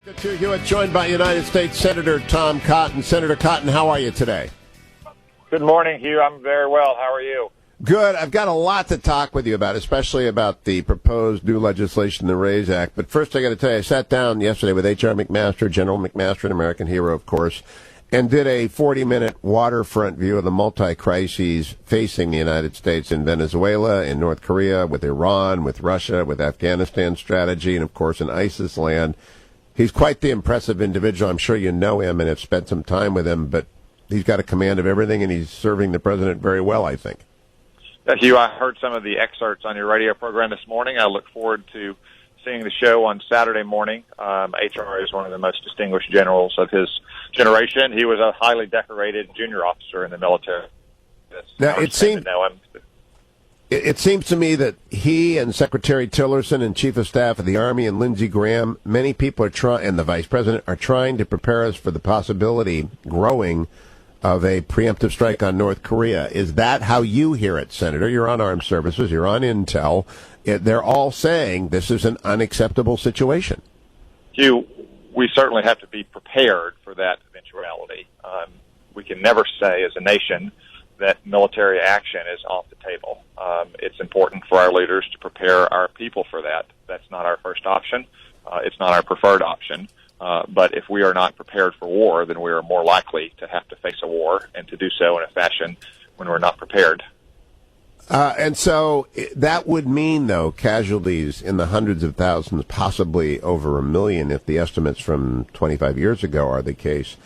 Hugh Hewitt, joined by United States Senator Tom Cotton. Senator Cotton, how are you today? Good morning, Hugh. I'm very well. How are you? Good. I've got a lot to talk with you about, especially about the proposed new legislation, the RAISE Act. But first, I got to tell you, I sat down yesterday with H.R. McMaster, General McMaster, an American hero, of course, and did a 40-minute waterfront view of the multi-crises facing the United States in Venezuela, in North Korea, with Iran, with Russia, with Afghanistan strategy, and, of course, in ISIS land. He's quite the impressive individual. I'm sure you know him and have spent some time with him, but he's got a command of everything, and he's serving the president very well, I think. Hugh, I heard some of the excerpts on your radio program this morning. I look forward to seeing the show on Saturday morning. HR is one of the most distinguished generals of his generation. He was a highly decorated junior officer in the military. Now, It seems to me that he and Secretary Tillerson and Chief of Staff of the Army and Lindsey Graham, many people are trying, and the Vice President, are trying to prepare us for the possibility growing of a preemptive strike on North Korea. Is that how you hear it, Senator? You're on Armed Services, you're on Intel. They're all saying this is an unacceptable situation. Hugh, we certainly have to be prepared for that eventuality. We can never say as a nation that military action is off the table. It's important for our leaders to prepare our people for that. That's not our first option. It's not our preferred option. But if we are not prepared for war, then we are more likely to have to face a war and to do so in a fashion when we're not prepared. And so that would mean, though, casualties in the hundreds of thousands, possibly over 1 million if the estimates from 25 years ago are the case.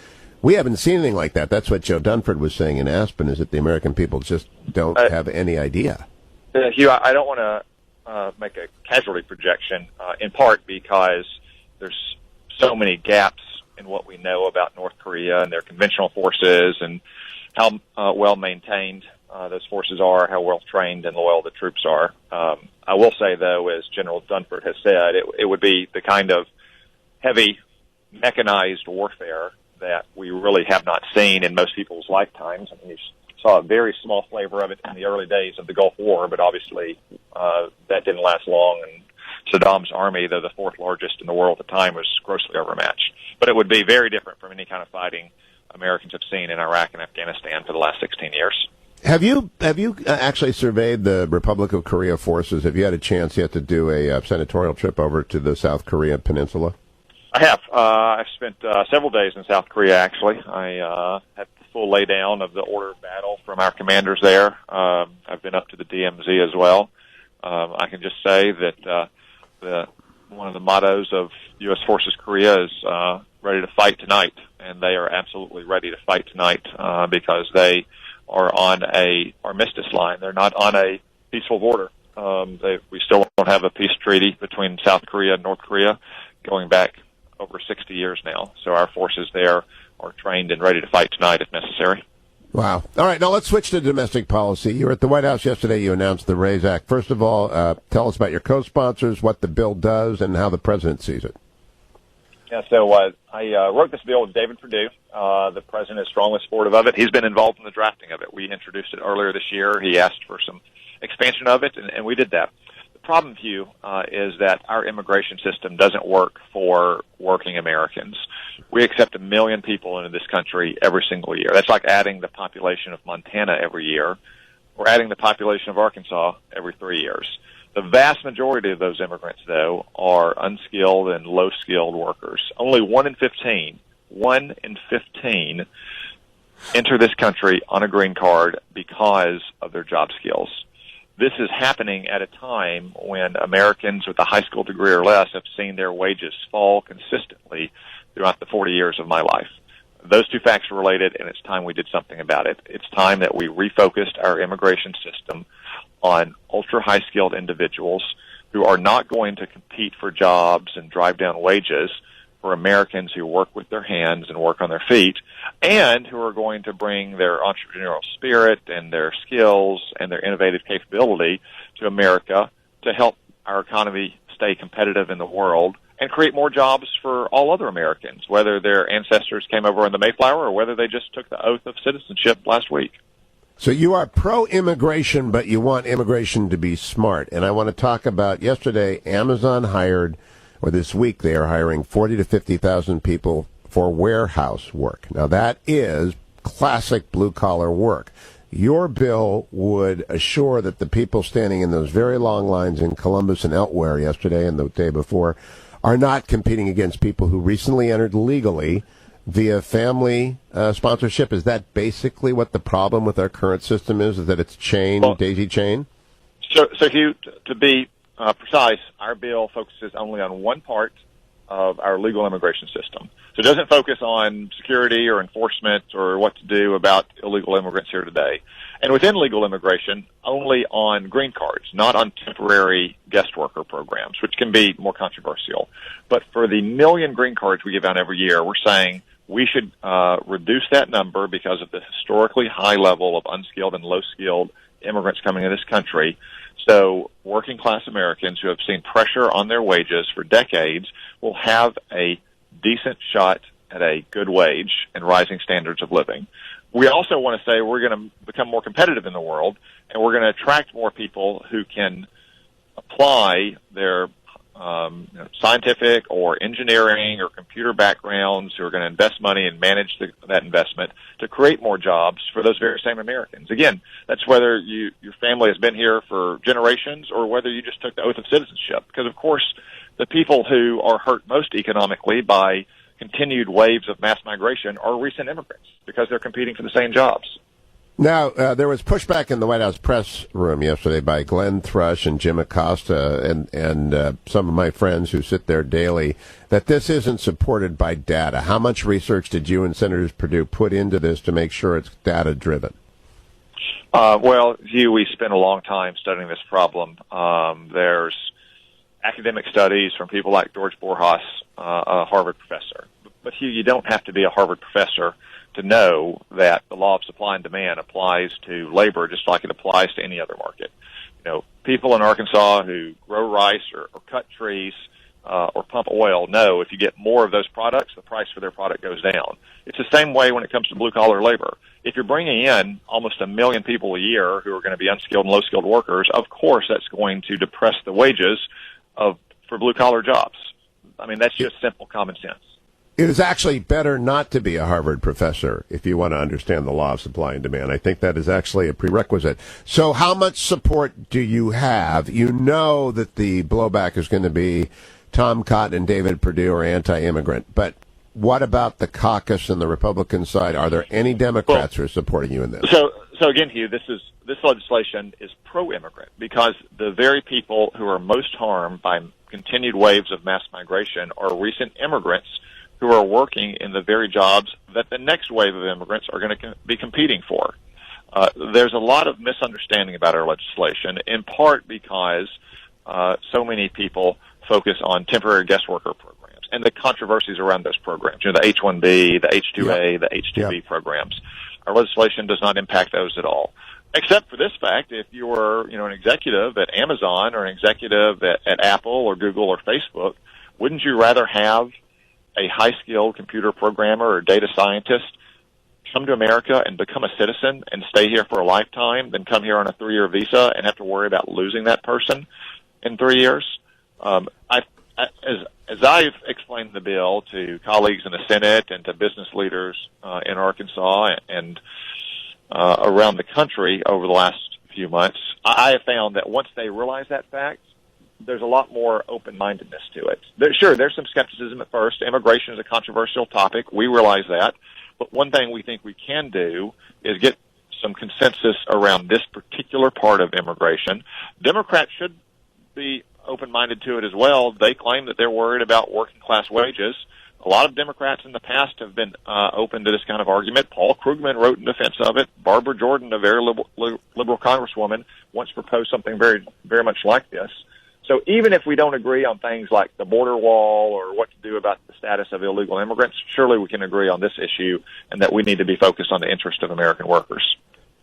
We haven't seen anything like that. That's what Joe Dunford was saying in Aspen, is that the American people just don't have any idea. Hugh, I don't want to make a casualty projection, in part because there's so many gaps in what we know about North Korea and their conventional forces and how well maintained those forces are, how well trained and loyal the troops are. I will say, though, as General Dunford has said, it would be the kind of heavy mechanized warfare that we really have not seen in most people's lifetimes. I mean, you saw a very small flavor of it in the early days of the Gulf War, but obviously that didn't last long, and Saddam's army, though the fourth largest in the world at the time, was grossly overmatched. But it would be very different from any kind of fighting Americans have seen in Iraq and Afghanistan for the last 16 years. Have you actually surveyed the Republic of Korea forces? Have you had a chance yet to do a senatorial trip over to the South Korea peninsula? I have. I've spent several days in South Korea, actually. I had the full laydown of the order of battle from our commanders there. I've been up to the DMZ as well. I can just say that one of the mottos of U.S. Forces Korea is ready to fight tonight, and they are absolutely ready to fight tonight because they are on a armistice line. They're not on a peaceful border. We still don't have a peace treaty between South Korea and North Korea going back over 60 years now. So our forces there are trained and ready to fight tonight if necessary. Wow. All right, now let's switch to domestic policy. You were at the White House yesterday. You announced the RAISE Act. First of all, tell us about your co-sponsors, what the bill does, and how the president sees it. Yeah, so I wrote this bill with David Perdue. The president is strongly supportive of it. He's been involved in the drafting of it. We introduced it earlier this year. He asked for some expansion of it, and we did that. The problem, Hugh, is that our immigration system doesn't work for working Americans. We accept 1 million people into this country every single year. That's like adding the population of Montana every year, or adding the population of Arkansas every 3 years. The vast majority of those immigrants, though, are unskilled and low-skilled workers. Only 1 in 15 enter this country on a green card because of their job skills. This is happening at a time when Americans with a high school degree or less have seen their wages fall consistently throughout the 40 years of my life. Those two facts are related, and it's time we did something about it. It's time that we refocused our immigration system on ultra-high-skilled individuals who are not going to compete for jobs and drive down wages for Americans who work with their hands and work on their feet, and who are going to bring their entrepreneurial spirit and their skills and their innovative capability to America to help our economy stay competitive in the world and create more jobs for all other Americans, whether their ancestors came over in the Mayflower or whether they just took the oath of citizenship last week. So you are pro-immigration, but you want immigration to be smart. And I want to talk about yesterday, Amazon hired or this week, they are hiring 40 to 50,000 people for warehouse work. Now, that is classic blue-collar work. Your bill would assure that the people standing in those very long lines in Columbus and elsewhere yesterday and the day before are not competing against people who recently entered legally via family sponsorship. Is that basically what the problem with our current system is that it's daisy chain? So Hugh, to be precise, our bill focuses only on one part of our legal immigration system. So it doesn't focus on security or enforcement or what to do about illegal immigrants here today. And within legal immigration, only on green cards, not on temporary guest worker programs, which can be more controversial. But for the million green cards we give out every year, we're saying we should reduce that number because of the historically high level of unskilled and low-skilled immigrants coming into this country. So working-class Americans who have seen pressure on their wages for decades will have a decent shot at a good wage and rising standards of living. We also want to say we're going to become more competitive in the world, and we're going to attract more people who can apply their scientific or engineering or computer backgrounds, who are going to invest money and manage that investment to create more jobs for those very same Americans. Again, that's whether your family has been here for generations or whether you just took the oath of citizenship. Because, of course, the people who are hurt most economically by continued waves of mass migration are recent immigrants because they're competing for the same jobs. Now, there was pushback in the White House press room yesterday by Glenn Thrush and Jim Acosta and some of my friends who sit there daily that this isn't supported by data. How much research did you and Senators Perdue put into this to make sure it's data-driven? Well, Hugh, we spent a long time studying this problem. There's academic studies from people like George Borjas, a Harvard professor. But Hugh, you don't have to be a Harvard professor to know that the law of supply and demand applies to labor just like it applies to any other market. You know, people in Arkansas who grow rice or cut trees or pump oil know if you get more of those products, the price for their product goes down. It's the same way when it comes to blue-collar labor. If you're bringing in almost 1 million people a year who are going to be unskilled and low-skilled workers, of course that's going to depress the wages for blue-collar jobs. I mean, that's just simple common sense. It is actually better not to be a Harvard professor if you want to understand the law of supply and demand. I think that is actually a prerequisite. So how much support do you have? You know that the blowback is going to be Tom Cotton and David Perdue are anti-immigrant. But what about the caucus and the Republican side? Are there any Democrats who are supporting you in this? So again, Hugh, this legislation is pro-immigrant because the very people who are most harmed by continued waves of mass migration are recent immigrants who are working in the very jobs that the next wave of immigrants are going to be competing for. There's a lot of misunderstanding about our legislation, in part because so many people focus on temporary guest worker programs and the controversies around those programs, you know, the H-1B, the H-2A, the H-2B programs. Our legislation does not impact those at all, except for this fact: if you're, an executive at Amazon or an executive at Apple or Google or Facebook, wouldn't you rather have a high-skilled computer programmer or data scientist come to America and become a citizen and stay here for a lifetime than come here on a 3-year visa and have to worry about losing that person in 3 years? As I've explained the bill to colleagues in the Senate and to business leaders in Arkansas and around the country over the last few months, I have found that once they realize that fact, there's a lot more open-mindedness to it. There's some skepticism at first. Immigration is a controversial topic. We realize that. But one thing we think we can do is get some consensus around this particular part of immigration. Democrats should be open-minded to it as well. They claim that they're worried about working-class wages. A lot of Democrats in the past have been open to this kind of argument. Paul Krugman wrote in defense of it. Barbara Jordan, a very liberal congresswoman, once proposed something very, very much like this. So even if we don't agree on things like the border wall or what to do about the status of illegal immigrants, surely we can agree on this issue and that we need to be focused on the interest of American workers.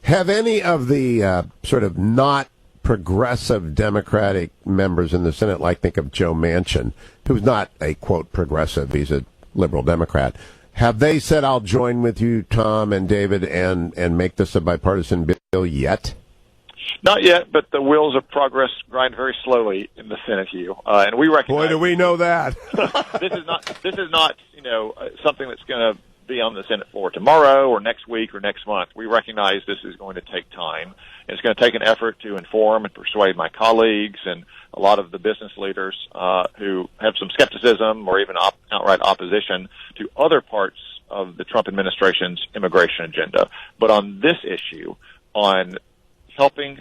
Have any of the sort of not progressive Democratic members in the Senate, like think of Joe Manchin, who's not a, quote, progressive, he's a liberal Democrat, have they said, I'll join with you, Tom and David, and make this a bipartisan bill yet? Not yet, but the wheels of progress grind very slowly in the Senate, Hugh. And we recognize. Boy, do we know that. This is not something that's going to be on the Senate floor tomorrow or next week or next month. We recognize this is going to take time. It's going to take an effort to inform and persuade my colleagues and a lot of the business leaders who have some skepticism or even outright opposition to other parts of the Trump administration's immigration agenda. But on this issue, on helping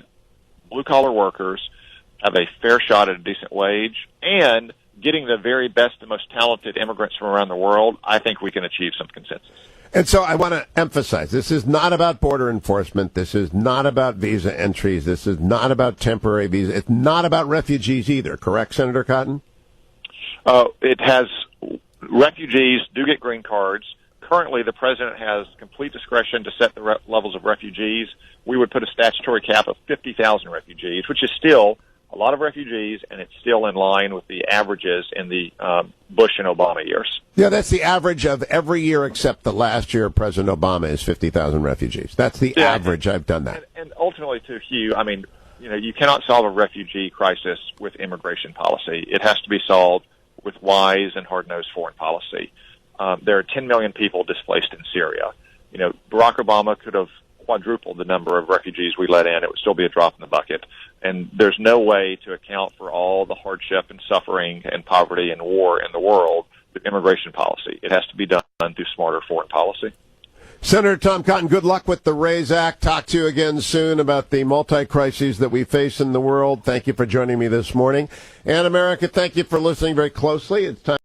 blue-collar workers have a fair shot at a decent wage and getting the very best and most talented immigrants from around the world, I think we can achieve some consensus. And so I want to emphasize, this is not about border enforcement. This is not about visa entries. This is not about temporary visas. It's not about refugees either, correct, Senator Cotton? It has refugees do get green cards. Currently, the president has complete discretion to set the levels of refugees. We would put a statutory cap of 50,000 refugees, which is still a lot of refugees, and it's still in line with the averages in the Bush and Obama years. Yeah, that's the average of every year except the last year of President Obama is 50,000 refugees. That's the average. I've done that. And ultimately, too, Hugh, I mean, you cannot solve a refugee crisis with immigration policy. It has to be solved with wise and hard-nosed foreign policy. There are 10 million people displaced in Syria. Barack Obama could have quadrupled the number of refugees we let in. It would still be a drop in the bucket. And there's no way to account for all the hardship and suffering and poverty and war in the world with immigration policy. It has to be done through smarter foreign policy. Senator Tom Cotton, good luck with the RAISE Act. Talk to you again soon about the multi-crises that we face in the world. Thank you for joining me this morning. And America, thank you for listening very closely. It's time